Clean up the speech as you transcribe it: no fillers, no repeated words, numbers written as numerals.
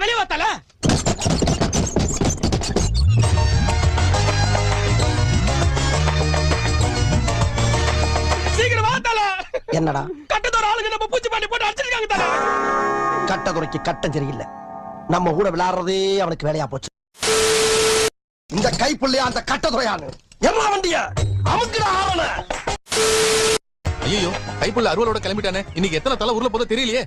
வெளியே வாத்தால. சீக்கிரம் வாத்தால. என்னடா கட்டத்தோட ஆளுங்க நம்ம பூச்சி பண்ணி போட்டு அடிச்சிருக்காங்க தானே. கட்டதுரைக்கு கட்டம் சரியில்லை. நம்ம கூட விளையாடுறதே அவனுக்கு வேலையா போச்சு. இந்த கைப்புள்ளையா அந்த கட்டதுரையானு எம்மா வண்டிய அமுக்குடா ஆவன. ஐயோ கைப்புள்ள அருவலோட கிளம்பிட்டானே. இன்னைக்கு எத்தனை தலை ஊர்ல போதோ தெரியலையே.